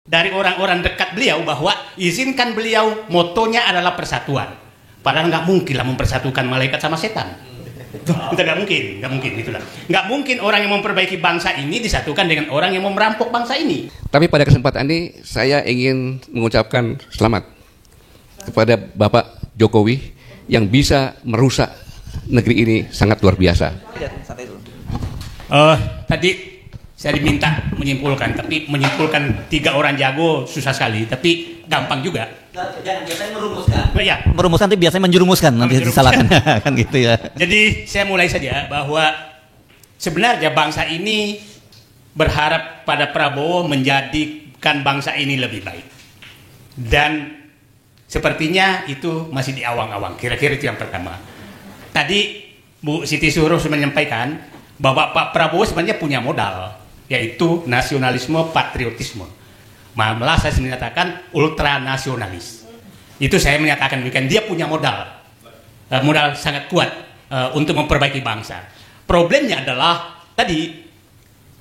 dari orang-orang dekat beliau bahwa izinkan beliau, motonya adalah persatuan. Padahal nggak mungkin lah mempersatukan malaikat sama setan. Itu nggak mungkin itulah. Nggak mungkin orang yang memperbaiki bangsa ini disatukan dengan orang yang mau merampok bangsa ini. Tapi pada kesempatan ini saya ingin mengucapkan selamat kepada Bapak Jokowi yang bisa merusak negeri ini sangat luar biasa. Tadi saya diminta menyimpulkan, tapi menyimpulkan 3 orang jago susah sekali, tapi gampang juga. Jangan, biasanya merumuskan. Ya. Merumuskan tapi biasanya menjerumuskan, nanti disalahkan. Kan gitu ya. Jadi saya mulai saja bahwa sebenarnya bangsa ini berharap pada Prabowo menjadikan bangsa ini lebih baik. Dan sepertinya itu masih di awang-awang, kira-kira itu yang pertama. Tadi Bu Siti Zuhro sudah menyampaikan bahwa Pak Prabowo sebenarnya punya modal, yaitu nasionalisme, patriotisme. Malah saya menyatakan ultranasionalis. Itu saya menyatakan demikian, dia punya modal, modal sangat kuat untuk memperbaiki bangsa. Problemnya adalah tadi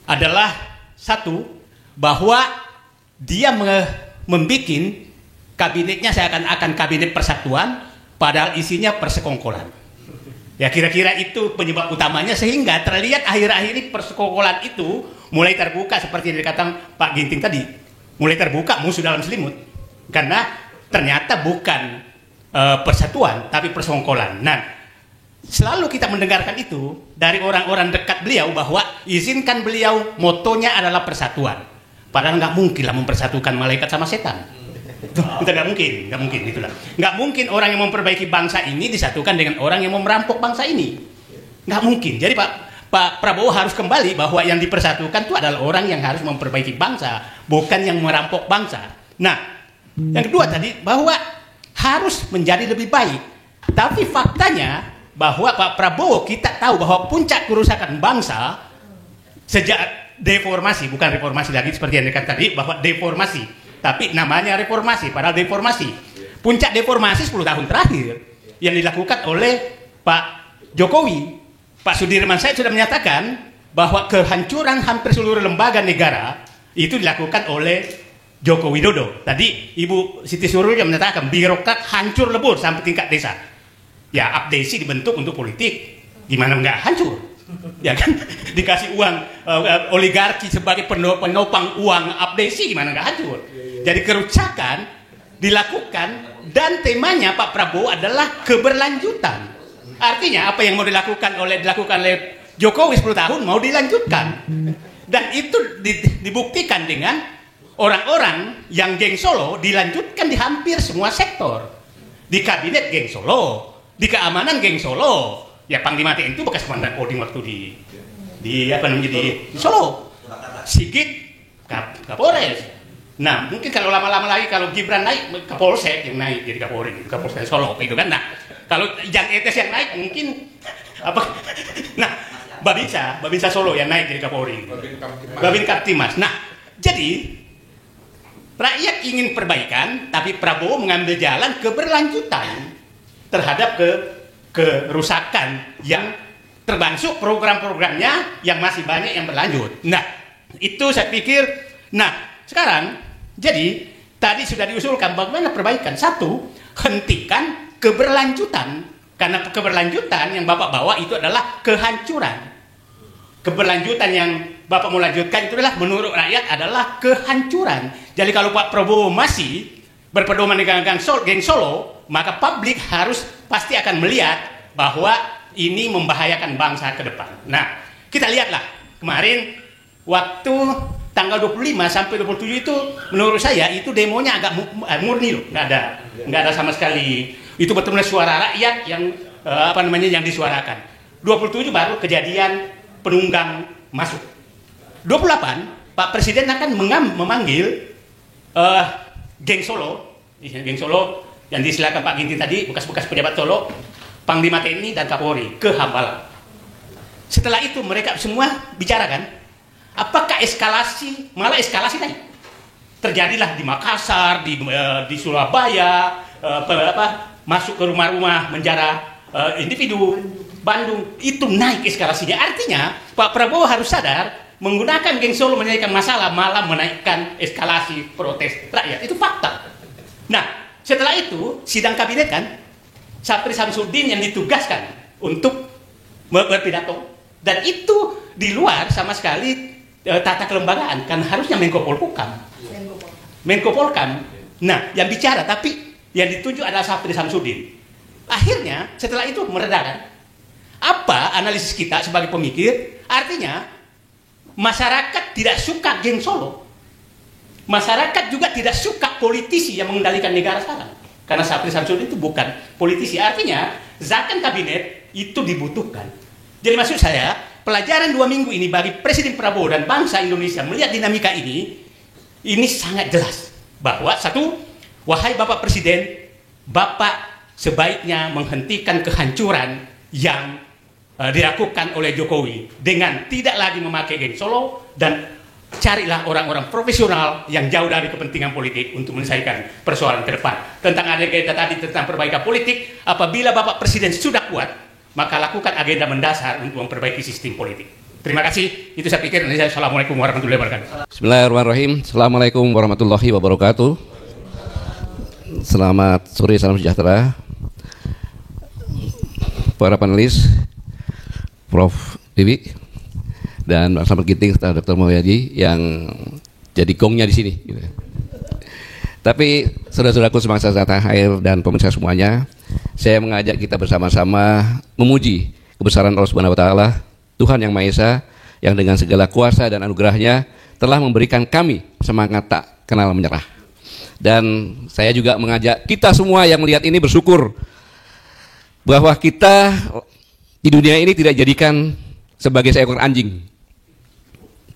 adalah satu, bahwa dia membuat kabinetnya seakan-akan kabinet persatuan, padahal isinya persekongkolan. Ya kira-kira itu penyebab utamanya, sehingga terlihat akhir-akhir ini persekongkolan itu mulai terbuka seperti yang dikatakan Pak Ginting tadi, mulai terbuka musuh dalam selimut, karena ternyata bukan persatuan tapi persekongkolan. Nah, selalu kita mendengarkan itu dari orang-orang dekat beliau bahwa izinkan beliau, motonya adalah persatuan. Padahal nggak mungkin lah mempersatukan malaikat sama setan. Itu nggak mungkin itulah. Nggak mungkin orang yang memperbaiki bangsa ini disatukan dengan orang yang mau merampok bangsa ini. Nggak mungkin. Jadi Pak Prabowo harus kembali bahwa yang dipersatukan itu adalah orang yang harus memperbaiki bangsa, bukan yang merampok bangsa. Nah, yang kedua tadi bahwa harus menjadi lebih baik. Tapi faktanya bahwa Pak Prabowo, kita tahu bahwa puncak kerusakan bangsa sejak deformasi, bukan reformasi lagi seperti yang dikatakan tadi, bahwa deformasi. Tapi namanya reformasi, padahal deformasi. Puncak deformasi 10 tahun terakhir yang dilakukan oleh Pak Jokowi. Pak Sudirman Said sudah menyatakan bahwa kehancuran hampir seluruh lembaga negara itu dilakukan oleh Joko Widodo. Tadi Ibu Siti Zuhro yang menyatakan birokrat hancur lebur sampai tingkat desa. Ya, abdesi dibentuk untuk politik, gimana nggak hancur? Ya kan, dikasih uang oligarki sebagai penopang uang abdesi, gimana nggak hancur? Jadi kerusakan dilakukan, dan temanya Pak Prabowo adalah keberlanjutan. Artinya apa yang mau dilakukan oleh Jokowi 10 tahun mau dilanjutkan. Dan itu dibuktikan dengan orang-orang yang geng Solo dilanjutkan di hampir semua sektor. Di kabinet geng Solo, di keamanan geng Solo. Ya Panglima TNI itu bekas komandan Kodim waktu di Solo. Sigit Kapolres. Nah, mungkin kalau lama-lama lagi kalau Gibran naik, Kapolsek yang naik jadi Kapolri, Kapolsek Solo itu kan. Nah, kalau Jan Etes yang naik mungkin apa? Nah, Babinsa Solo yang naik jadi Kapolri. Babin Kaptimas. Nah, jadi rakyat ingin perbaikan, tapi Prabowo mengambil jalan keberlanjutan terhadap kerusakan yang termasuk program-programnya yang masih banyak yang berlanjut. Nah, itu saya pikir. Nah, sekarang jadi tadi sudah diusulkan bagaimana perbaikan. Satu, hentikan keberlanjutan, karena keberlanjutan yang Bapak bawa itu adalah kehancuran. Keberlanjutan yang Bapak mau lanjutkan itu adalah menurut rakyat adalah kehancuran. Jadi kalau Pak Prabowo masih berpedoman dengan geng Solo, maka publik harus pasti akan melihat bahwa ini membahayakan bangsa ke depan. Nah, kita lihatlah kemarin waktu tanggal 25 sampai 27 itu menurut saya itu demonya agak murni loh, nggak ada sama sekali. Itu betul-betul suara rakyat yang yang disuarakan. 27 baru kejadian penunggang masuk. 28 Pak Presiden akan memanggil geng Solo yang disilakan Pak Ginting tadi, bekas-bekas pejabat Solo, Panglima TNI dan Kapolri ke Hambalang. Setelah itu mereka semua bicarakan. Apakah malah eskalasi naik? Terjadilah di Makassar, di Surabaya, masuk ke rumah-rumah menjara individu, Bandung, itu naik eskalasinya. Artinya Pak Prabowo harus sadar menggunakan geng Solo menyelesaikan masalah malah menaikkan eskalasi protes rakyat. Itu fakta. Nah, setelah itu sidang kabinet kan, Sapri Samsudin yang ditugaskan untuk berpidato, dan itu di luar sama sekali tata kelembagaan, kan harusnya Menko Polhukam. Menko Polhukam. Nah, yang bicara tapi yang ditunjuk adalah Sapri Samsudin. Akhirnya setelah itu meredakan. Apa analisis kita sebagai pemikir? Artinya masyarakat tidak suka geng Solo. Masyarakat juga tidak suka politisi yang mengendalikan negara sekarang. Karena Sapri Samsudin itu bukan politisi. Artinya zakon kabinet itu dibutuhkan. Jadi maksud saya, pelajaran 2 minggu ini bagi Presiden Prabowo dan bangsa Indonesia melihat dinamika ini sangat jelas. Bahwa satu, wahai Bapak Presiden, Bapak sebaiknya menghentikan kehancuran yang dilakukan oleh Jokowi dengan tidak lagi memakai geng Solo, dan carilah orang-orang profesional yang jauh dari kepentingan politik untuk menyelesaikan persoalan ke depan. Tentang agenda tadi tentang perbaikan politik, apabila Bapak Presiden sudah kuat, maka lakukan agenda mendasar untuk memperbaiki sistem politik. Terima kasih. Itu saya pikir. Assalamualaikum warahmatullahi wabarakatuh. Bismillahirrahmanirrahim. Assalamualaikum warahmatullahi wabarakatuh. Selamat sore, salam sejahtera. Para panelis, Prof. Dewi dan Pak Slamet Ginting serta Dr. Mulyadi yang jadi gongnya di sini. Gitu. Tapi saudara-saudaraku semangsa tanah air dan pemirsa semuanya, saya mengajak kita bersama-sama memuji kebesaran Allah Subhanahu Wa Taala, Tuhan yang Maha Esa, yang dengan segala kuasa dan anugerahnya telah memberikan kami semangat tak kenal menyerah. Dan saya juga mengajak kita semua yang melihat ini bersyukur bahwa kita di dunia ini tidak jadikan sebagai seekor anjing.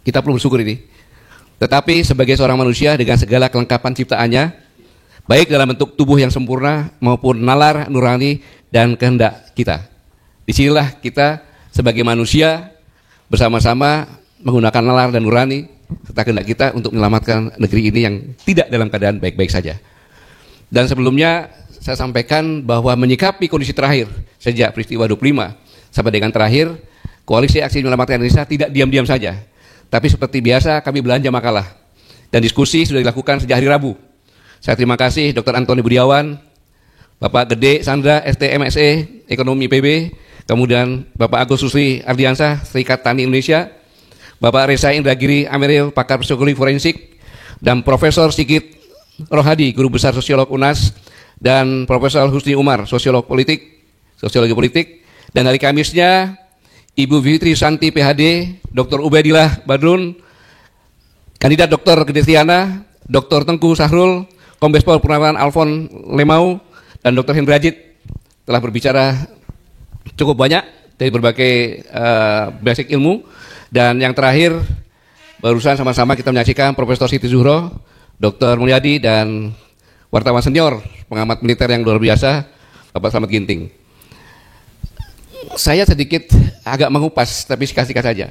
Kita perlu bersyukur ini. Tetapi sebagai seorang manusia dengan segala kelengkapan ciptaannya, baik dalam bentuk tubuh yang sempurna maupun nalar nurani dan kehendak kita. Disinilah kita sebagai manusia bersama-sama menggunakan nalar dan nurani serta kehendak kita untuk menyelamatkan negeri ini yang tidak dalam keadaan baik-baik saja. Dan sebelumnya saya sampaikan bahwa menyikapi kondisi terakhir sejak peristiwa 25 sampai dengan terakhir, Koalisi Aksi Menyelamatkan Indonesia tidak diam-diam saja. Tapi seperti biasa kami belanja makalah dan diskusi sudah dilakukan sejak hari Rabu. Saya terima kasih Dr. Antoni Budiawan, Bapak Gede Sandra STMSE Ekonomi PB, kemudian Bapak Agus Susri Ardiansah Serikat Tani Indonesia, Bapak Reza Indragiri Ameril pakar psikologi forensik, dan Profesor Sigit Rohadi Guru Besar Sosiolog UNAS, dan Profesor Husni Umar Sosiologi Politik. Dan hari Kamisnya Ibu Fitri Santi PhD, Dr. Ubaidillah Badrun, Kandidat Dr. Gedesiana, Dr. Tengku Sahrul, Kombes Pol Purnawan Alfon Lemau, dan Dr. Hendrajit telah berbicara cukup banyak dari berbagai basic ilmu. Dan yang terakhir, barusan sama-sama kita menyaksikan Profesor Siti Zuhro, Dr. Mulyadi, dan wartawan senior, pengamat militer yang luar biasa, Bapak Slamet Ginting. Saya sedikit agak mengupas, tapi singkat-singkat saja,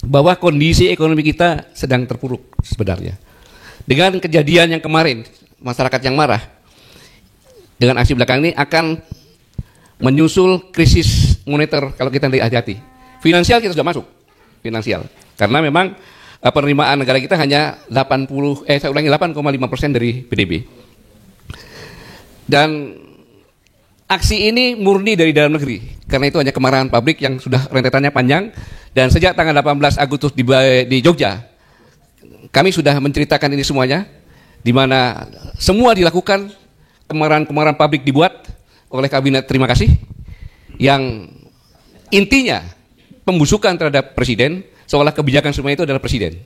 bahwa kondisi ekonomi kita sedang terpuruk sebenarnya. Dengan kejadian yang kemarin, masyarakat yang marah, dengan aksi belakang ini akan menyusul krisis moneter kalau kita tidak hati-hati. Finansial kita sudah masuk, finansial. Karena memang penerimaan negara kita hanya 8,5% dari PDB. Dan aksi ini murni dari dalam negeri, karena itu hanya kemarahan pabrik yang sudah rentetannya panjang. Dan sejak tanggal 18 Agustus di Jogja, kami sudah menceritakan ini semuanya, di mana semua dilakukan, kemarahan-kemarahan pabrik dibuat oleh kabinet terima kasih, yang intinya pembusukan terhadap presiden, seolah kebijakan semua itu adalah presiden.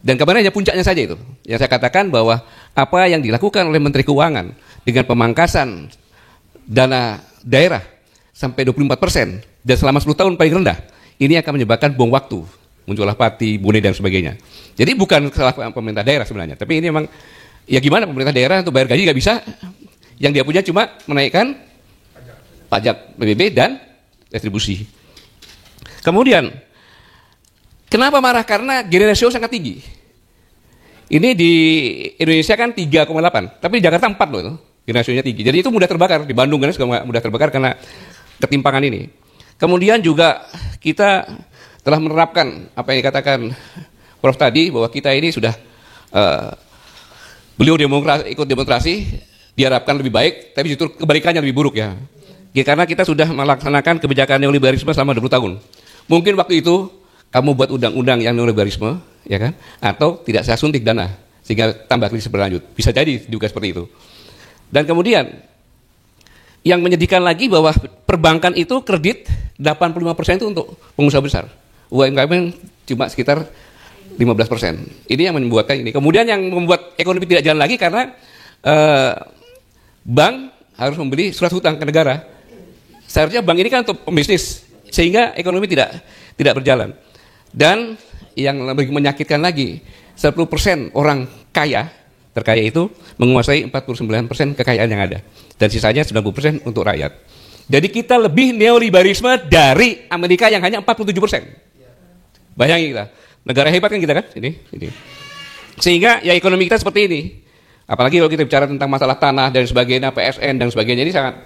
Dan kemarin hanya puncaknya saja itu, yang saya katakan bahwa apa yang dilakukan oleh Menteri Keuangan dengan pemangkasan dana daerah sampai 24% dan selama 10 tahun paling rendah, ini akan menyebabkan bom waktu, muncullah Pati, Bone dan sebagainya. Jadi bukan salah pemerintah daerah sebenarnya, tapi ini memang ya gimana pemerintah daerah untuk bayar gaji nggak bisa, yang dia punya cuma menaikkan pajak PBB dan retribusi. Kemudian kenapa marah? Karena gini rasio sangat tinggi. Ini di Indonesia kan 3,8, tapi di Jakarta 4 loh itu. Rasionya tinggi. Jadi itu mudah terbakar. Di Bandung kan juga mudah terbakar karena ketimpangan ini. Kemudian juga kita telah menerapkan apa yang dikatakan Prof tadi, bahwa kita ini sudah beliau ikut demonstrasi, diharapkan lebih baik, tapi justru kebalikannya lebih buruk ya. Karena kita sudah melaksanakan kebijakan neoliberalisme selama 20 tahun. Mungkin waktu itu kamu buat undang-undang yang neoliberalisme, ya kan? Atau tidak saya suntik dana sehingga tambah krisis berlanjut. Bisa jadi juga seperti itu. Dan kemudian yang menyedihkan lagi bahwa perbankan itu kredit 85% itu untuk pengusaha besar. UMKM cuma sekitar 15%. Ini yang membuatkan ini. Kemudian yang membuat ekonomi tidak jalan lagi karena bank harus membeli surat hutang ke negara. Seharusnya bank ini kan untuk pembisnis, sehingga ekonomi tidak berjalan. Dan yang lebih menyakitkan lagi, 10% orang terkaya itu menguasai 49% kekayaan yang ada. Dan sisanya 90% untuk rakyat. Jadi kita lebih neoliberalisme dari Amerika yang hanya 47%. Bayangin kita, negara hebat kan kita kan? Ini. Sehingga ya ekonomi kita seperti ini. Apalagi kalau kita bicara tentang masalah tanah dan sebagainya, PSN dan sebagainya, ini sangat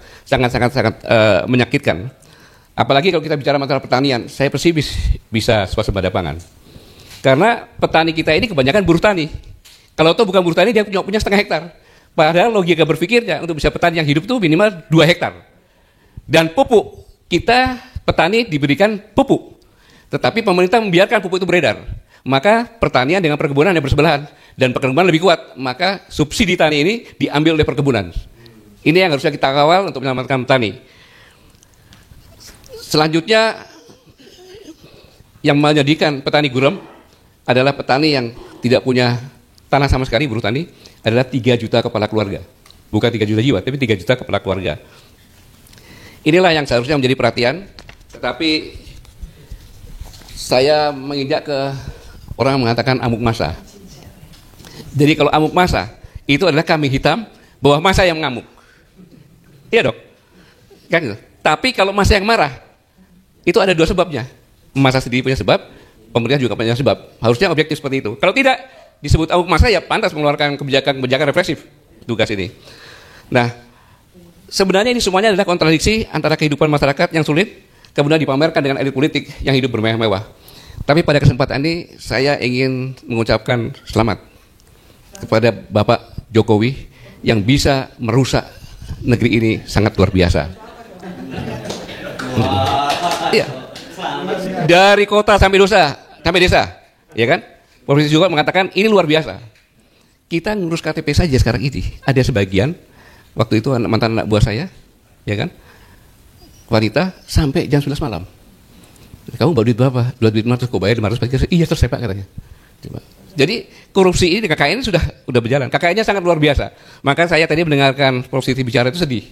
menyakitkan. Apalagi kalau kita bicara masalah pertanian, saya pesimis bisa swasembada pangan. Karena petani kita ini kebanyakan buruh tani. Kalau itu bukan buruh tani, dia punya setengah hektar. Padahal logika berpikirnya untuk bisa petani yang hidup itu minimal 2 hektar. Dan pupuk, kita petani diberikan pupuk. Tetapi pemerintah membiarkan pupuk itu beredar. Maka pertanian dengan perkebunan yang bersebelahan. Dan perkebunan lebih kuat. Maka subsidi tani ini diambil oleh perkebunan. Ini yang harusnya kita kawal untuk menyelamatkan petani. Selanjutnya, yang menyedihkan petani gurem adalah petani yang tidak punya tanah sama sekali, buruh tani, adalah 3 juta kepala keluarga. Bukan 3 juta jiwa, tapi 3 juta kepala keluarga. Inilah yang seharusnya menjadi perhatian, tetapi saya menginjak ke orang yang mengatakan amuk massa. Jadi kalau amuk massa, itu adalah kambing hitam bahwa massa yang mengamuk. Iya dok? Kan gitu. Tapi kalau massa yang marah, itu ada 2 sebabnya. Massa sendiri punya sebab, pemerintah juga punya sebab. Harusnya objektif seperti itu. Kalau tidak disebut amuk massa, ya pantas mengeluarkan kebijakan represif tugas ini. Nah, sebenarnya ini semuanya adalah kontradiksi antara kehidupan masyarakat yang sulit, kemudian dipamerkan dengan elit politik yang hidup bermewah-mewah. Tapi pada kesempatan ini saya ingin mengucapkan selamat kepada Bapak Jokowi yang bisa merusak negeri ini sangat luar biasa. Iya. Dari kota sampai desa, ya kan? Provinsi juga mengatakan ini luar biasa. Kita ngurus KTP saja sekarang ini. Ada sebagian, waktu itu mantan anak buah saya, ya kan? Wanita sampai jam 11 malam. Kamu bawa duit berapa? Duit 500, kok bayar 500? Iya selesai Pak katanya. Jadi korupsi ini di KKN ini sudah berjalan. KKN-nya sangat luar biasa. Maka saya tadi mendengarkan Prof Siti bicara itu sedih.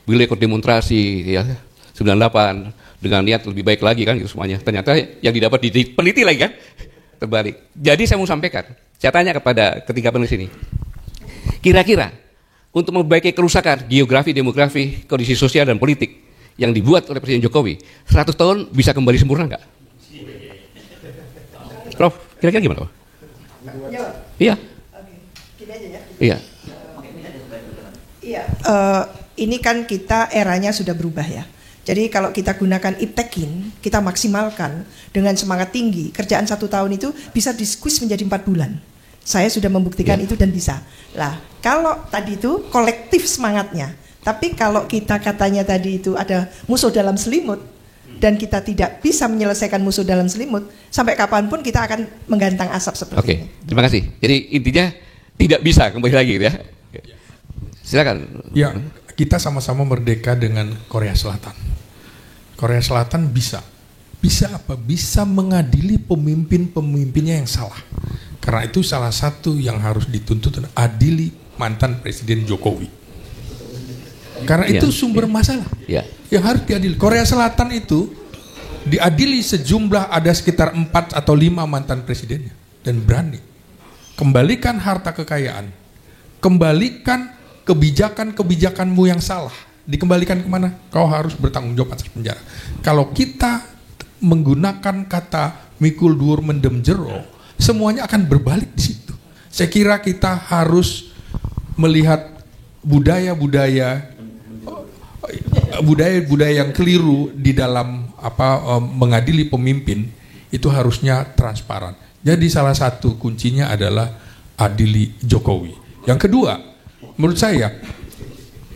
Beliau ikut demonstrasi, ya 98 dengan niat lebih baik lagi kan gitu semuanya. Ternyata yang didapat peneliti lagi kan terbalik. Jadi saya mau sampaikan, saya tanya kepada ketiga penulis ini, kira-kira untuk memperbaiki kerusakan geografi, demografi, kondisi sosial dan politik yang dibuat oleh Presiden Jokowi, 100 tahun bisa kembali sempurna nggak? Prof, kira-kira gimana? Iya. Gini aja ya. Iya. Iya. Ini kan kita eranya sudah berubah ya. Jadi kalau kita gunakan iptekin, kita maksimalkan dengan semangat tinggi, kerjaan 1 tahun itu bisa diskus menjadi 4 bulan. Saya sudah membuktikan itu dan bisa. Lah, kalau tadi itu kolektif semangatnya, tapi kalau kita katanya tadi itu ada musuh dalam selimut, dan kita tidak bisa menyelesaikan musuh dalam selimut, sampai kapanpun kita akan menggantang asap seperti ini. Terima kasih. Jadi intinya tidak bisa kembali lagi ya. Silakan. Ya, kita sama-sama merdeka dengan Korea Selatan. Korea Selatan bisa apa? Bisa mengadili pemimpin-pemimpinnya yang salah. Karena itu salah satu yang harus dituntut adili mantan Presiden Jokowi. Karena itu sumber masalah yang harus diadili. Korea Selatan itu diadili sejumlah ada sekitar 4 atau 5 mantan presidennya dan berani kembalikan harta kekayaan, kembalikan kebijakan-kebijakanmu yang salah. Dikembalikan kemana? Kau harus bertanggung jawab atas penjara. Kalau kita menggunakan kata mikul dhuwur mendem jero, semuanya akan berbalik di situ. Saya kira kita harus melihat budaya-budaya yang keliru di dalam mengadili pemimpin itu harusnya transparan. Jadi salah satu kuncinya adalah adili Jokowi. Yang kedua, menurut saya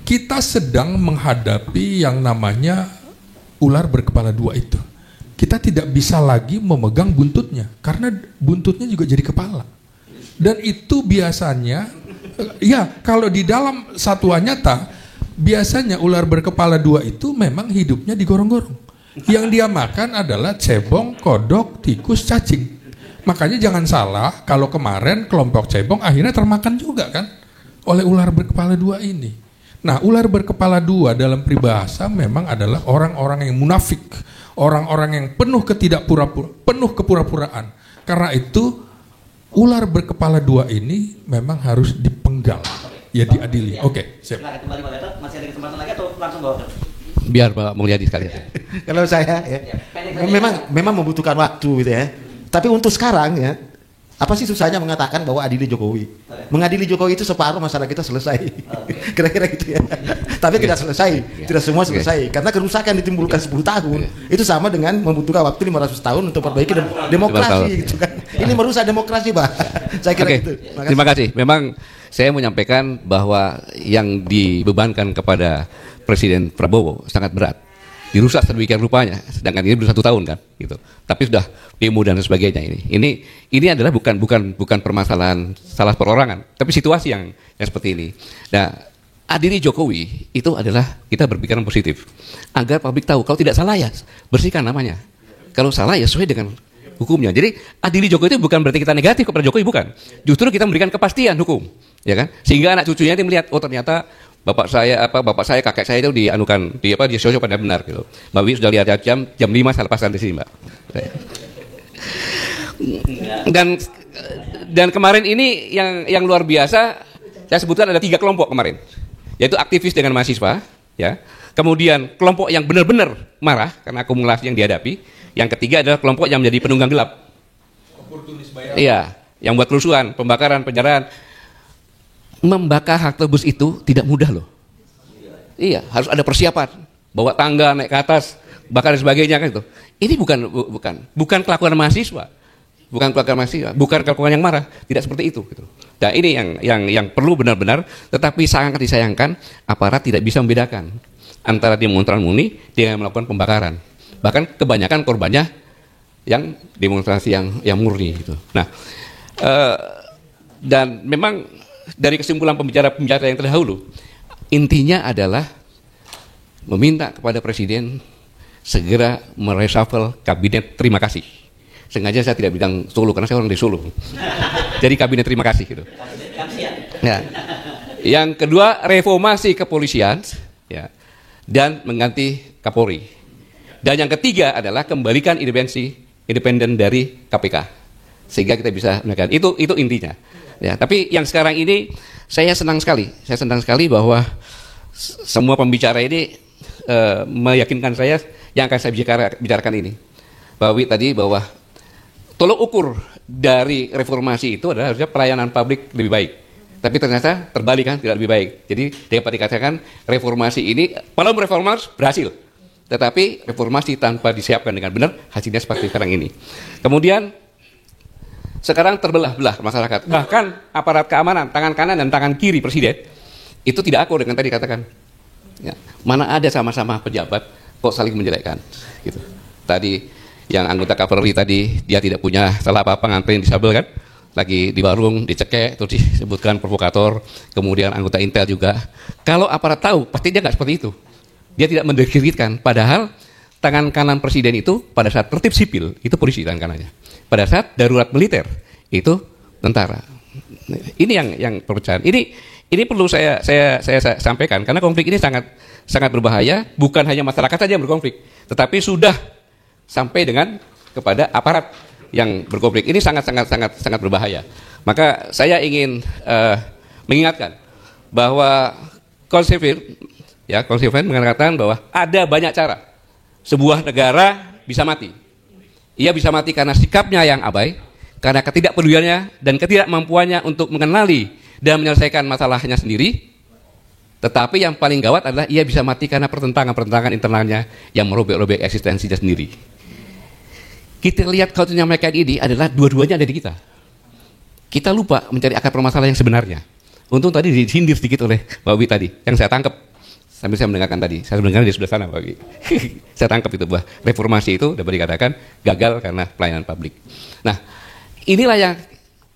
kita sedang menghadapi yang namanya ular berkepala dua itu. Kita tidak bisa lagi memegang buntutnya karena buntutnya juga jadi kepala. Dan itu biasanya, ya kalau di dalam satwa nyata, biasanya ular berkepala dua itu memang hidupnya digorong-gorong. Yang dia makan adalah cebong, kodok, tikus, cacing. Makanya jangan salah kalau kemarin kelompok cebong akhirnya termakan juga kan oleh ular berkepala dua ini. Nah, ular berkepala dua dalam peribahasa memang adalah orang-orang yang munafik, orang-orang yang penuh penuh kepura-puraan. Karena itu ular berkepala dua ini memang harus dipenggal, ya diadili. Oke, siap. Silakan kembali Pak Gatot, masih ada kesempatan lagi atau langsung bawa? Biar Pak Mulyadi sekalian. Kalau saya ya, memang membutuhkan waktu gitu ya. Tapi untuk sekarang ya, apa sih susahnya mengatakan bahwa adili Jokowi? Mengadili Jokowi itu separuh masalah kita selesai. Kira-kira gitu ya. Tapi tidak selesai, tidak semua selesai. Karena kerusakan ditimbulkan 10 tahun, itu sama dengan membutuhkan waktu 500 tahun untuk perbaiki demokrasi gitu kan. Ini merusak demokrasi, Pak. Saya kira itu. Terima kasih. Memang saya menyampaikan bahwa yang dibebankan kepada Presiden Prabowo sangat berat. Dirusak sedemikian rupanya, sedangkan ini baru 1 tahun kan, gitu. Tapi sudah demo dan sebagainya ini adalah bukan permasalahan salah perorangan, tapi situasi yang seperti ini. Nah, adili Jokowi itu adalah kita berpikiran positif, agar publik tahu kalau tidak salah ya bersihkan namanya, kalau salah ya sesuai dengan hukumnya. Jadi adili Jokowi itu bukan berarti kita negatif kepada Jokowi, bukan. Justru kita memberikan kepastian hukum, ya kan? Sehingga anak cucunya itu melihat, oh ternyata bapak saya, kakek saya itu dianukan, di sosok pada benar gitu. Mbak Wi sudah lihat jam 5 saya lepaskan di sini, Mbak. Dan kemarin ini yang luar biasa, saya sebutkan ada 3 kelompok kemarin, yaitu aktivis dengan mahasiswa, ya. Kemudian kelompok yang benar-benar marah karena akumulasi yang dihadapi. Yang ketiga adalah kelompok yang menjadi penunggang gelap. Iya, yang buat kerusuhan, pembakaran, penjarahan. Membakar halte bus itu tidak mudah loh. Iya, harus ada persiapan, bawa tangga naik ke atas, bakar dan sebagainya kan itu. Ini bukan kelakuan mahasiswa, bukan kelakuan yang marah, tidak seperti itu. Gitu. Nah ini yang perlu benar-benar, tetapi sangat disayangkan aparat tidak bisa membedakan antara demonstran murni dengan melakukan pembakaran. Bahkan kebanyakan korbannya yang demonstrasi yang murni. Gitu. Nah, dan memang dari kesimpulan pembicara yang terdahulu, intinya adalah meminta kepada Presiden segera mereshuffle kabinet terima kasih. Sengaja saya tidak bilang Solo karena saya orang di Solo. Jadi kabinet terima kasih gitu. Ya. Yang kedua, reformasi kepolisian, ya, dan mengganti Kapolri. Dan yang ketiga adalah kembalikan independen dari KPK sehingga kita bisa menekan. Itu intinya. Ya, tapi yang sekarang ini saya senang sekali bahwa semua pembicara ini meyakinkan saya yang akan saya bicarakan ini. Pak Wi tadi bahwa tolok ukur dari reformasi itu adalah harusnya pelayanan publik lebih baik. Tapi ternyata terbalik kan, tidak lebih baik. Jadi dapat dikatakan reformasi ini, walaupun reformasi berhasil, tetapi reformasi tanpa disiapkan dengan benar, hasilnya seperti sekarang ini. Kemudian sekarang terbelah-belah masyarakat. Bahkan aparat keamanan, tangan kanan dan tangan kiri Presiden, itu tidak akur dengan tadi katakan. Ya, mana ada sama-sama pejabat kok saling menjelekkan. Gitu. Tadi yang anggota Kapolri tadi, dia tidak punya salah apa-apa, nganterin disabel kan. Lagi di warung, dicekek, terus disebutkan provokator. Kemudian anggota Intel juga. Kalau aparat tahu, pasti dia nggak seperti itu. Dia tidak mendiskreditkan. Padahal tangan kanan Presiden itu pada saat tertib sipil, itu polisi tangan kanannya. Pada saat darurat militer itu tentara. Ini yang perpecahan. Ini perlu saya sampaikan karena konflik ini sangat berbahaya. Bukan hanya masyarakat saja yang berkonflik, tetapi sudah sampai dengan kepada aparat yang berkonflik. Ini sangat berbahaya. Maka saya ingin mengingatkan bahwa konseven mengatakan bahwa ada banyak cara sebuah negara bisa mati. Ia bisa mati karena sikapnya yang abai, karena ketidakpeduliannya dan ketidakmampuannya untuk mengenali dan menyelesaikan masalahnya sendiri. Tetapi yang paling gawat adalah ia bisa mati karena pertentangan internalnya yang merobek-robek eksistensinya sendiri. Kita lihat kalau menyampaikan ini adalah dua-duanya ada di kita. Kita lupa mencari akar permasalahan yang sebenarnya. Untung tadi disindir sedikit oleh Mbak Wi tadi, yang saya tangkap sambil saya mendengarkan tadi. Saya mendengar dia sudah sana, Mbak Wi. Saya tangkap itu bahwa reformasi itu dapat dikatakan gagal karena pelayanan publik. Nah, inilah yang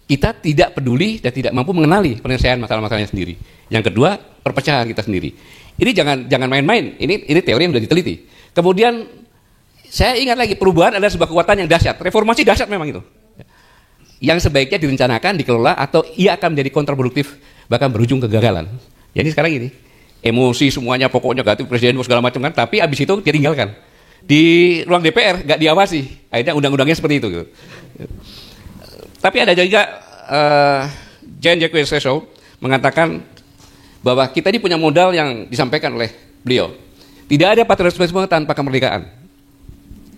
kita tidak peduli dan tidak mampu mengenali penyelesaian masalah-masalahnya sendiri. Yang kedua, perpecahan kita sendiri. Ini jangan main-main. Ini teori yang sudah diteliti. Kemudian saya ingat lagi, perubahan adalah sebuah kekuatan yang dahsyat. Reformasi dahsyat memang itu. Yang sebaiknya direncanakan, dikelola, atau ia akan menjadi kontraproduktif, bahkan berujung kegagalan. Jadi sekarang ini, emosi semuanya pokoknya ganti presiden segala macam kan, tapi abis itu ditinggalkan. Di ruang DPR nggak diawasi. Akhirnya undang-undangnya seperti itu. Gitu. Tapi ada juga Jean-Jacques Rousseau mengatakan bahwa kita ini punya modal yang disampaikan oleh beliau. Tidak ada patriotisme tanpa kemerdekaan.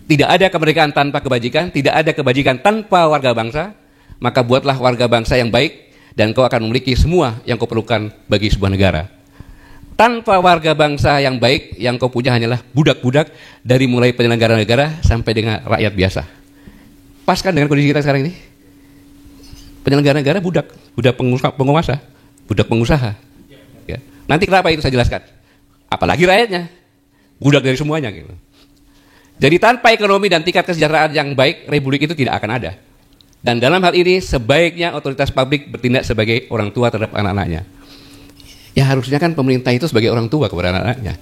Tidak ada kemerdekaan tanpa kebajikan. Tidak ada kebajikan tanpa warga bangsa. Maka buatlah warga bangsa yang baik dan kau akan memiliki semua yang kau perlukan bagi sebuah negara. Tanpa warga bangsa yang baik, yang kau punya hanyalah budak-budak dari mulai penyelenggara negara sampai dengan rakyat biasa. Pas kan dengan kondisi kita sekarang ini? Penyelenggara negara budak penguasa, budak pengusaha. Ya. Nanti kenapa itu saya jelaskan. Apalagi rakyatnya, budak dari semuanya. Gitu. Jadi tanpa ekonomi dan tingkat kesejahteraan yang baik, republik itu tidak akan ada. Dan dalam hal ini sebaiknya otoritas publik bertindak sebagai orang tua terhadap anak-anaknya. Ya harusnya kan pemerintah itu sebagai orang tua kepada anak-anaknya.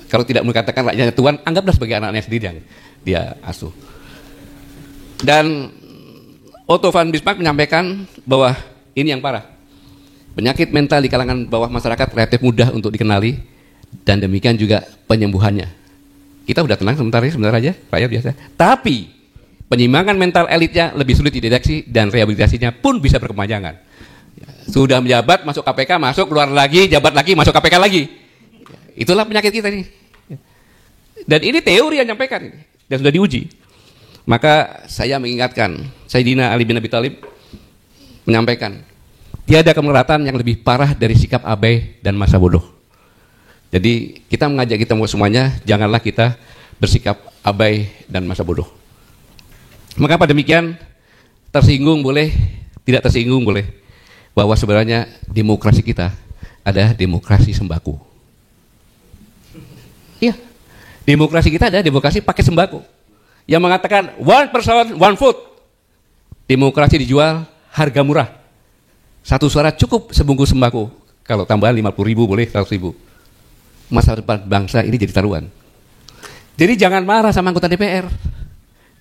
Kalau tidak mengatakan rakyatnya tuan, anggaplah sebagai anak-anaknya sendiri yang dia asuh. Dan Otto von Bismarck menyampaikan bahwa ini yang parah. Penyakit mental di kalangan bawah masyarakat relatif mudah untuk dikenali dan demikian juga penyembuhannya. Kita udah tenang sebentar aja, rakyat biasa. Tapi penyimpangan mental elitnya lebih sulit dideteksi dan rehabilitasinya pun bisa berkepanjangan. Sudah menjabat, masuk KPK, masuk, keluar lagi, jabat lagi, masuk KPK lagi. Itulah penyakit kita ini. Dan ini teori yang menyampaikan ini, dan sudah diuji. Maka saya mengingatkan, Sayyidina Ali bin Abi Thalib menyampaikan, tiada kemelaratan yang lebih parah dari sikap abai dan masa bodoh. Jadi kita mengajak kita semuanya, janganlah kita bersikap abai dan masa bodoh. Mengapa demikian? Tersinggung boleh, tidak tersinggung boleh. Bahwa sebenarnya demokrasi kita adalah demokrasi sembako. Iya, demokrasi kita adalah demokrasi pakai sembako. Yang mengatakan one person, one vote. Demokrasi dijual harga murah. Satu suara cukup sebungkus sembako. Kalau tambahan 50.000 boleh 100.000. Masa depan bangsa ini jadi taruhan. Jadi jangan marah sama anggota DPR.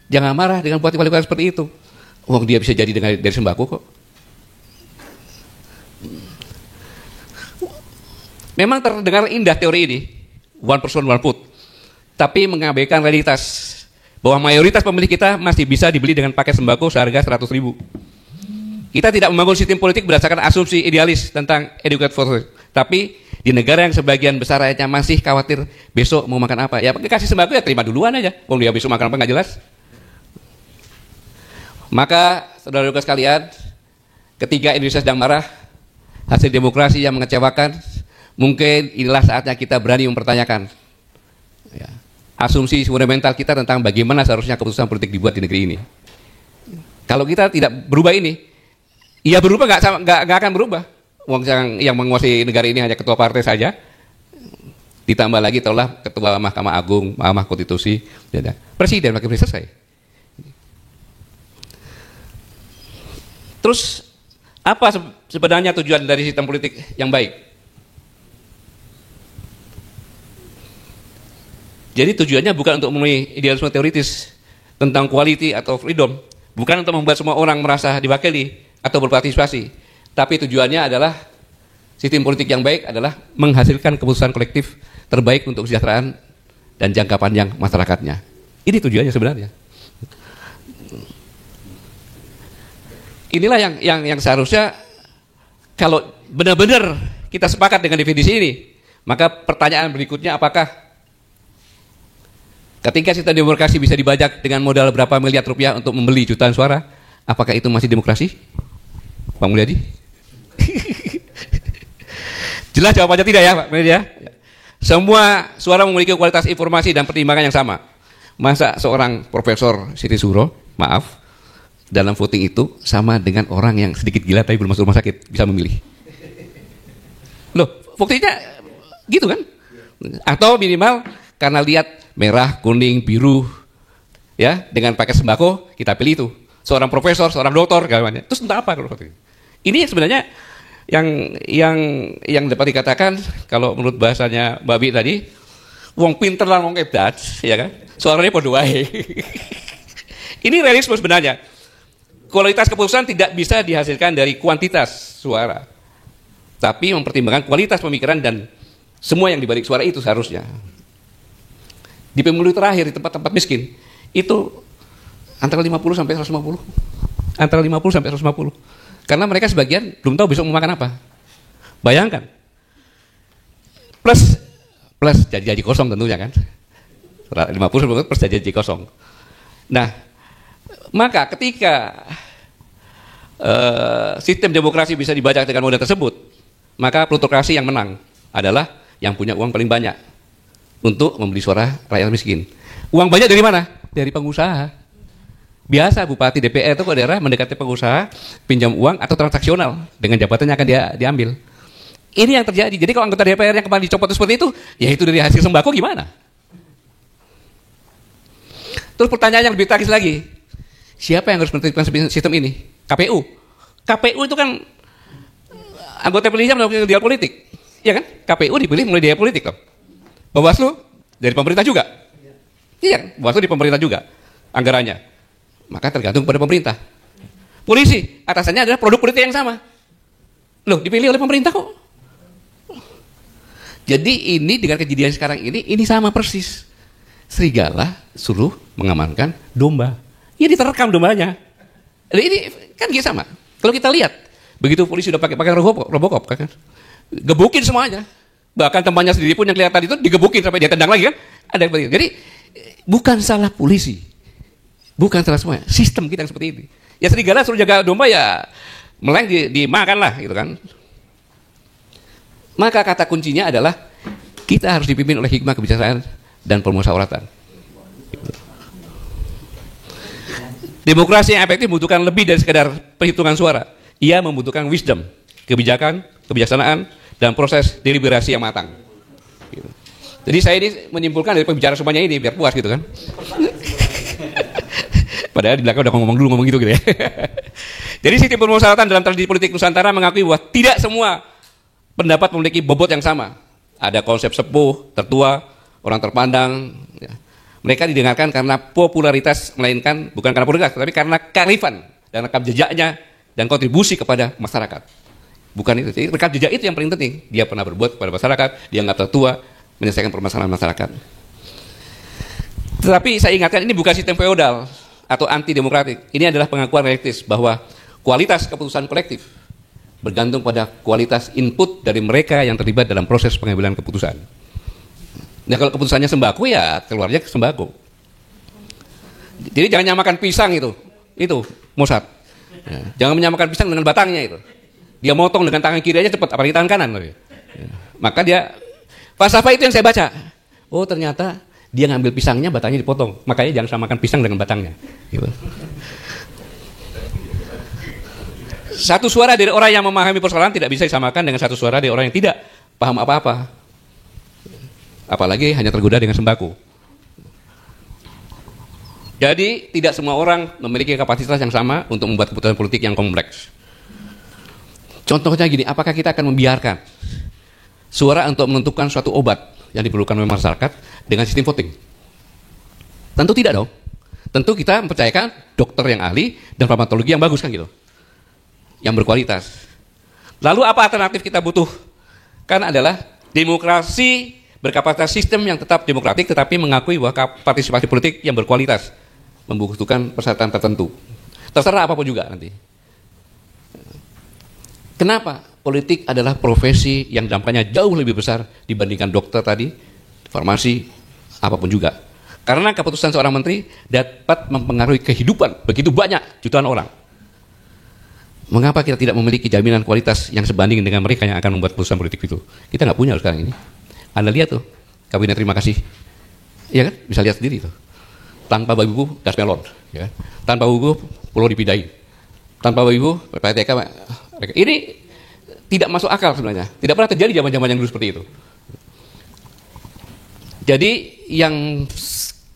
Jangan marah dengan wali-wali seperti itu. Wong dia bisa jadi dari sembako kok. Memang terdengar indah teori ini, one person one vote, tapi mengabaikan realitas bahwa mayoritas pemilih kita masih bisa dibeli dengan paket sembako seharga 100.000. Kita tidak membangun sistem politik berdasarkan asumsi idealis tentang educate for, tapi di negara yang sebagian besar rakyatnya masih khawatir besok mau makan apa, ya kasih sembako ya terima duluan aja, kalau dia besok makan apa nggak jelas. Maka saudara-saudara sekalian, ketika Indonesia sedang marah, hasil demokrasi yang mengecewakan, mungkin inilah saatnya kita berani mempertanyakan ya, asumsi fundamental kita tentang bagaimana seharusnya keputusan politik dibuat di negeri ini. Kalau kita tidak berubah ini, ya berubah nggak akan berubah. Wong yang menguasai negara ini hanya ketua partai saja, ditambah lagi telah ketua Mahkamah Agung, Mahkamah Konstitusi, ya, presiden, wakil presiden selesai. Terus apa sebenarnya tujuan dari sistem politik yang baik? Jadi tujuannya bukan untuk memenuhi idealisme teoritis tentang quality atau freedom, bukan untuk membuat semua orang merasa diwakili atau berpartisipasi, tapi tujuannya adalah sistem politik yang baik adalah menghasilkan keputusan kolektif terbaik untuk kesejahteraan dan jangka panjang masyarakatnya. Ini tujuannya sebenarnya. Inilah yang seharusnya kalau benar-benar kita sepakat dengan definisi ini, maka pertanyaan berikutnya apakah ketika sistem demokrasi bisa dibajak dengan modal berapa miliar rupiah untuk membeli jutaan suara, apakah itu masih demokrasi? Pak Mulyadi? Jelas jawabannya tidak ya Pak Mulyadi ya? Semua suara memiliki kualitas informasi dan pertimbangan yang sama. Masa seorang Profesor Siti Suro, maaf, dalam voting itu sama dengan orang yang sedikit gila tapi belum masuk rumah sakit bisa memilih? Loh, buktinya gitu kan? Atau minimal karena lihat merah, kuning, biru, ya, dengan paket sembako kita pilih itu. Seorang profesor, seorang doktor, gamanya. Terus entah apa kalau seperti ini. Ini sebenarnya yang dapat dikatakan kalau menurut bahasanya Mbak Bi tadi, wong pinter lan wong edat, ya kan? Suaranya podo wae. Ini realisme sebenarnya. Kualitas keputusan tidak bisa dihasilkan dari kuantitas suara, tapi mempertimbangkan kualitas pemikiran dan semua yang dibalik suara itu seharusnya. Di pemilu terakhir di tempat-tempat miskin itu antara 50 sampai 150. Antara 50 sampai 150. Karena mereka sebagian belum tahu besok mau makan apa. Bayangkan. Plus janji-janji kosong tentunya kan. 50 plus janji-janji kosong. Nah, maka ketika sistem demokrasi bisa dibaca dengan model tersebut, maka plutokrasi yang menang adalah yang punya uang paling banyak untuk membeli suara rakyat miskin. Uang banyak dari mana? Dari pengusaha. Biasa bupati DPR itu ke daerah mendekati pengusaha, pinjam uang atau transaksional dengan jabatannya akan diambil. Ini yang terjadi. Jadi kalau anggota DPR yang kemarin dicopot seperti itu, ya itu dari hasil sembako gimana? Terus pertanyaan yang lebih tragis lagi, siapa yang harus menertibkan sistem ini? KPU. KPU itu kan anggota pilihannya melakukan dialog politik, ya kan? KPU dipilih melalui dialog politik loh. Bawaslu dari pemerintah juga, iya, Bawaslu di pemerintah juga anggarannya. Maka tergantung pada pemerintah. Polisi atasannya adalah produk politik yang sama. Loh, dipilih oleh pemerintah kok. Jadi ini dengan kejadian sekarang ini sama persis. Serigala suruh mengamankan domba. Ya diterkam dombanya. Ini kan gitu sama. Kalau kita lihat, begitu polisi udah pakai Robocop kan, gebukin semuanya. Bahkan temannya sendiri pun yang kelihatan itu digebukin sampai dia tendang lagi kan. Ada yang begitu. Jadi bukan salah polisi. Bukan salah semuanya, sistem kita yang seperti ini. Ya serigala suruh jaga domba ya meleng dimakan lah gitu kan. Maka kata kuncinya adalah kita harus dipimpin oleh hikmah kebijaksanaan dan permusyawaratan. Demokrasi yang efektif membutuhkan lebih dari sekedar perhitungan suara. Ia membutuhkan wisdom, kebijakan, kebijaksanaan, dan proses deliberasi yang matang. Gitu. Jadi saya ini menyimpulkan dari pembicaraan semuanya ini biar puas gitu kan. Padahal di belakang udah ngomong gitu ya. Jadi sistem permusyawaratan dalam tradisi politik Nusantara mengakui bahwa tidak semua pendapat memiliki bobot yang sama. Ada konsep sepuh, tertua, orang terpandang. Ya. Mereka didengarkan karena popularitas, melainkan bukan karena popularitas, tapi karena kearifan dan rekam jejaknya dan kontribusi kepada masyarakat. Bukan itu. Jadi rekam jejak itu yang paling penting. Dia pernah berbuat kepada masyarakat, dia nggak tertua, menyelesaikan permasalahan masyarakat. Tetapi saya ingatkan ini bukan sistem feodal atau anti demokratik. Ini adalah pengakuan realistis bahwa kualitas keputusan kolektif bergantung pada kualitas input dari mereka yang terlibat dalam proses pengambilan keputusan. Nah kalau keputusannya sembako ya keluarnya sembako. Jadi jangan nyamakan pisang itu Mossad. Ya, jangan menyamakan pisang dengan batangnya itu. Dia motong dengan tangan kiri aja cepat, apalagi tangan kanan. Ya. Maka dia falsafah itu yang saya baca. Oh ternyata dia ngambil pisangnya, batangnya dipotong. Makanya jangan samakan pisang dengan batangnya. Gitu. Satu suara dari orang yang memahami persoalan tidak bisa disamakan dengan satu suara dari orang yang tidak paham apa-apa. Apalagi hanya tergoda dengan sembako. Jadi tidak semua orang memiliki kapasitas yang sama untuk membuat keputusan politik yang kompleks. Contohnya gini, apakah kita akan membiarkan suara untuk menentukan suatu obat yang diperlukan oleh masyarakat dengan sistem voting? Tentu tidak dong. Tentu kita mempercayakan dokter yang ahli dan farmakologi yang bagus kan gitu, yang berkualitas. Lalu apa alternatif kita butuhkan adalah demokrasi berkapasitas sistem yang tetap demokratik tetapi mengakui bahwa partisipasi politik yang berkualitas membutuhkan persyaratan tertentu. Terserah apapun juga nanti. Kenapa? Politik adalah profesi yang dampaknya jauh lebih besar dibandingkan dokter tadi, farmasi, apapun juga. Karena keputusan seorang menteri dapat mempengaruhi kehidupan begitu banyak jutaan orang. Mengapa kita tidak memiliki jaminan kualitas yang sebanding dengan mereka yang akan membuat keputusan politik itu? Kita nggak punya sekarang ini. Anda lihat tuh, kabinet terima kasih. Iya kan? Bisa lihat sendiri tuh. tanpa Bapak Ibu gas melon, ya. Tanpa Bapak Ibu pulau dipindahin, tanpa Bapak Ibu PTK. Ini tidak masuk akal sebenarnya. Tidak pernah terjadi zaman-zaman yang dulu seperti itu. Jadi yang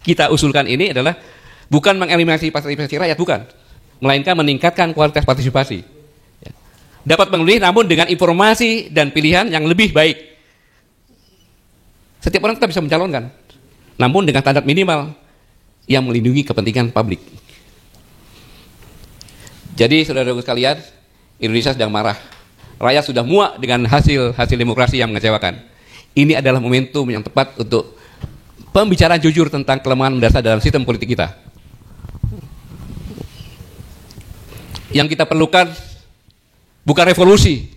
kita usulkan ini adalah bukan mengeliminasi partisipasi rakyat, bukan, melainkan meningkatkan kualitas partisipasi. Ya. Dapat memilih namun dengan informasi dan pilihan yang lebih baik. Setiap orang kita bisa mencalonkan, namun dengan standar minimal yang melindungi kepentingan publik. Jadi saudara-saudara sekalian, Indonesia sedang marah. Rakyat sudah muak dengan hasil demokrasi yang mengecewakan. Ini adalah momentum yang tepat untuk pembicaraan jujur tentang kelemahan mendasar dalam sistem politik kita. Yang kita perlukan bukan revolusi,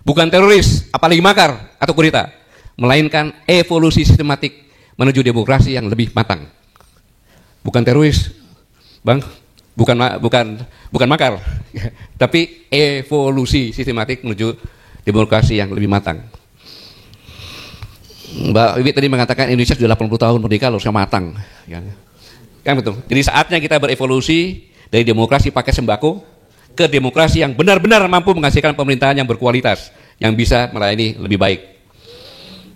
bukan teroris, apalagi makar atau kudeta, melainkan evolusi sistematik menuju demokrasi yang lebih matang. Bukan teroris, Bang, bukan makar, tapi evolusi sistematik menuju demokrasi yang lebih matang. Mbak Wiwi tadi mengatakan Indonesia sudah 80 tahun merdeka harusnya matang, kan betul. Jadi saatnya kita berevolusi dari demokrasi pakai sembako ke demokrasi yang benar-benar mampu menghasilkan pemerintahan yang berkualitas, yang bisa melayani lebih baik.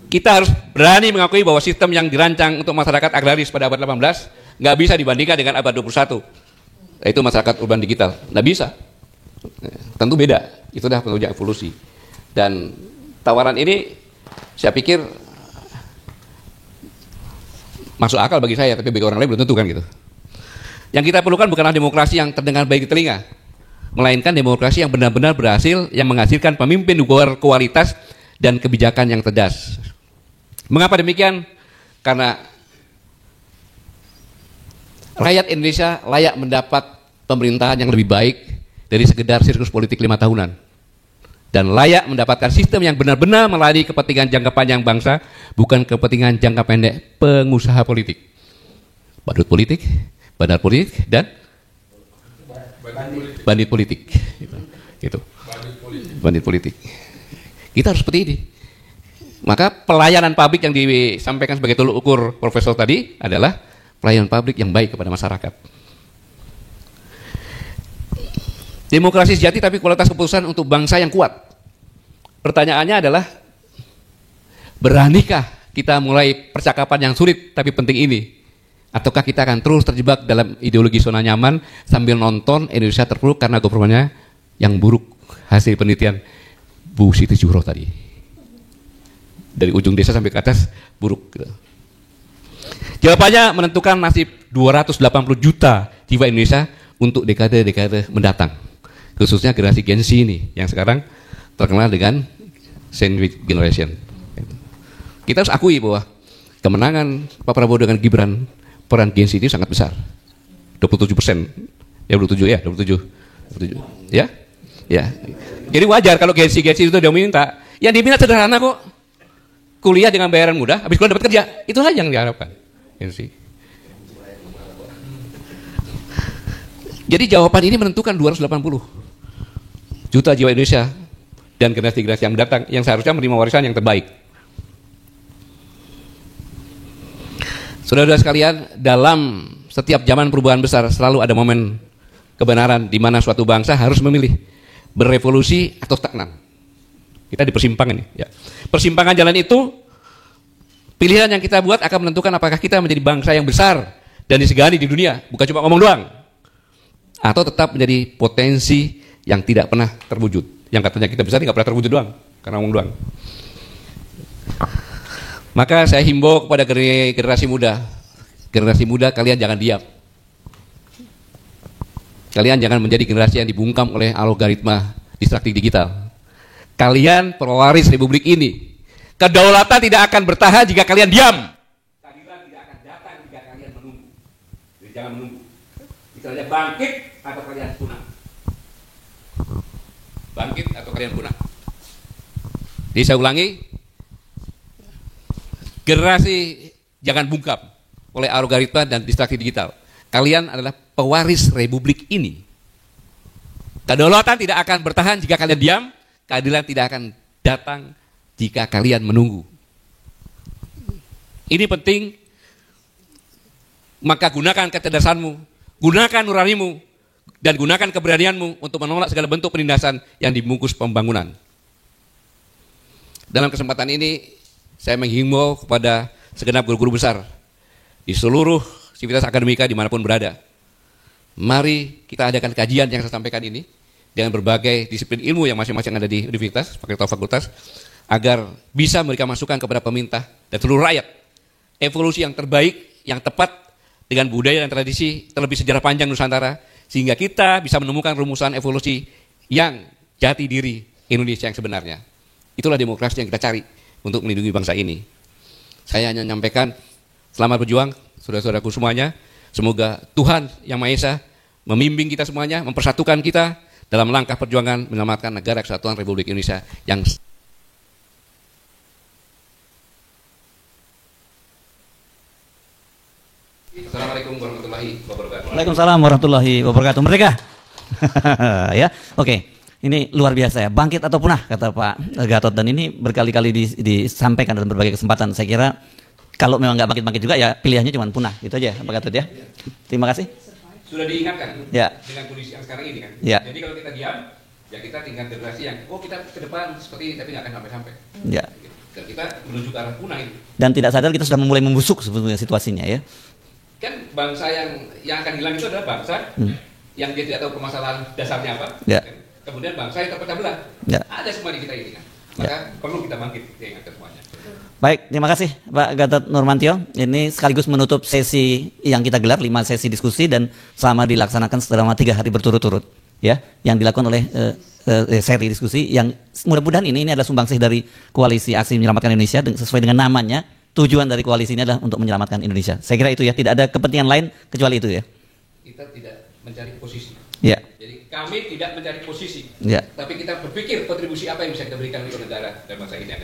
Kita harus berani mengakui bahwa sistem yang dirancang untuk masyarakat agraris pada abad 18 nggak bisa dibandingkan dengan abad 21, yaitu masyarakat urban digital. Nggak bisa, tentu beda. Itu dah penunjuk evolusi. Dan tawaran ini saya pikir masuk akal bagi saya, tapi bagi orang lain belum tentu kan gitu. Yang kita perlukan bukanlah demokrasi yang terdengar baik di telinga, melainkan demokrasi yang benar-benar berhasil, yang menghasilkan pemimpin berkualitas dan kebijakan yang cerdas. Mengapa demikian? Karena rakyat Indonesia layak mendapat pemerintahan yang lebih baik dari sekedar sirkus politik 5 tahunan. Dan layak mendapatkan sistem yang benar-benar melayani kepentingan jangka panjang bangsa, bukan kepentingan jangka pendek pengusaha politik. Badut politik, bandar politik, dan bandit politik. Gitu. Bandit politik. Kita harus seperti ini. Maka pelayanan publik yang disampaikan sebagai tolak ukur Profesor tadi adalah pelayanan publik yang baik kepada masyarakat. Demokrasi sejati tapi kualitas keputusan untuk bangsa yang kuat. Pertanyaannya adalah, beranikah kita mulai percakapan yang sulit tapi penting ini? Ataukah kita akan terus terjebak dalam ideologi zona nyaman sambil nonton Indonesia terpuruk karena gubernurnya yang buruk, hasil penelitian Bu Siti Zuhroh tadi. Dari ujung desa sampai ke atas buruk. Jawabannya menentukan nasib 280 juta jiwa Indonesia untuk dekade-dekade mendatang. Khususnya generasi Gen Z ini yang sekarang terkenal dengan sandwich generation. Kita harus akui bahwa kemenangan Pak Prabowo dengan Gibran, peran Gen Z ini sangat besar. 27%. Ya 27 ya, 27. Ya? Ya. Jadi wajar kalau Gen Z itu dia minta. Yang diminta sederhana kok. Kuliah dengan bayaran mudah, habis kuliah dapat kerja. Itu saja yang diharapkan. Gen Z. Jadi jawaban ini menentukan 280 juta jiwa Indonesia dan generasi-generasi yang mendatang yang seharusnya menerima warisan yang terbaik. Saudara-saudara sekalian, dalam setiap zaman perubahan besar selalu ada momen kebenaran di mana suatu bangsa harus memilih berevolusi atau stagnan. Kita di persimpangan ini. Ya. Persimpangan jalan itu, pilihan yang kita buat akan menentukan apakah kita menjadi bangsa yang besar dan disegani di dunia, bukan cuma ngomong doang, atau tetap menjadi potensi yang tidak pernah terwujud. Yang katanya kita besar nggak pernah terwujud doang, karena ngomong doang. Maka saya himbau kepada generasi muda kalian jangan diam. Kalian jangan menjadi generasi yang dibungkam oleh algoritma distraksi digital. Kalian pewaris republik ini. Kedaulatan tidak akan bertahan jika kalian diam. Keadilan tidak akan datang jika kalian menunggu. Jadi jangan menunggu. Misalnya bangkit atau kalian punah. Bangkit atau kalian punah. Jadi saya ulangi, generasi jangan bungkam oleh algoritma dan distraksi digital. Kalian adalah pewaris republik ini. Kedaulatan tidak akan bertahan jika kalian diam. Keadilan tidak akan datang jika kalian menunggu. Ini penting maka gunakan kecerdasanmu, gunakan nuranimu, dan gunakan keberanianmu untuk menolak segala bentuk penindasan yang dibungkus pembangunan. Dalam kesempatan ini, saya menghimbau kepada segenap guru-guru besar di seluruh sivitas akademika dimanapun berada. Mari kita adakan kajian yang saya sampaikan ini dengan berbagai disiplin ilmu yang masing-masing ada di universitas, fakultas, agar bisa memberikan masukan kepada pemerintah dan seluruh rakyat evolusi yang terbaik, yang tepat dengan budaya dan tradisi terlebih sejarah panjang Nusantara, sehingga kita bisa menemukan rumusan evolusi yang jati diri Indonesia yang sebenarnya. Itulah demokrasi yang kita cari untuk melindungi bangsa ini. Saya hanya menyampaikan selamat berjuang saudara-saudaraku semuanya. Semoga Tuhan Yang Maha Esa membimbing kita semuanya, mempersatukan kita dalam langkah perjuangan menyelamatkan negara kesatuan Republik Indonesia yang Assalamualaikum warahmatullahi wabarakatuh. Waalaikumsalam warahmatullahi wabarakatuh. Merdeka. Ya, oke. Ini luar biasa ya. Bangkit atau punah kata Pak Gatot, dan ini berkali-kali disampaikan dalam berbagai kesempatan. Saya kira kalau memang nggak bangkit-bangkit juga ya pilihannya cuma punah. Itu aja Pak Gatot ya. Terima kasih. Sudah diingatkan ya, dengan kondisi yang sekarang ini kan. Ya. Jadi kalau kita diam, ya kita tinggal generasi yang kita ke depan seperti ini tapi nggak akan sampai-sampai. Ya. Dan kita menuju ke arah punah ini. Dan tidak sadar kita sudah mulai membusuk sebetulnya situasinya ya. Kan bangsa yang akan hilang itu adalah bangsa yang dia tidak tahu permasalahan dasarnya apa. Ya. Kemudian bangsa yang terpecah belah. Ya. Ada semua di kita ini kan. Maka perlu kita bangkit, ya ingatkan semuanya. Baik, terima kasih Pak Gatot Nurmantio. Ini sekaligus menutup sesi yang kita gelar 5 sesi diskusi dan selama dilaksanakan selama 3 hari berturut-turut ya, yang dilakukan oleh seri diskusi yang mudah-mudahan ini adalah sumbangsih dari Koalisi Aksi Menyelamatkan Indonesia sesuai dengan namanya. Tujuan dari koalisi ini adalah untuk menyelamatkan Indonesia. Saya kira itu ya, tidak ada kepentingan lain kecuali itu ya. Kita tidak mencari posisi. Ya. Jadi kami tidak mencari posisi. Ya. Tapi kita berpikir kontribusi apa yang bisa kita berikan untuk negara dan bangsa ini.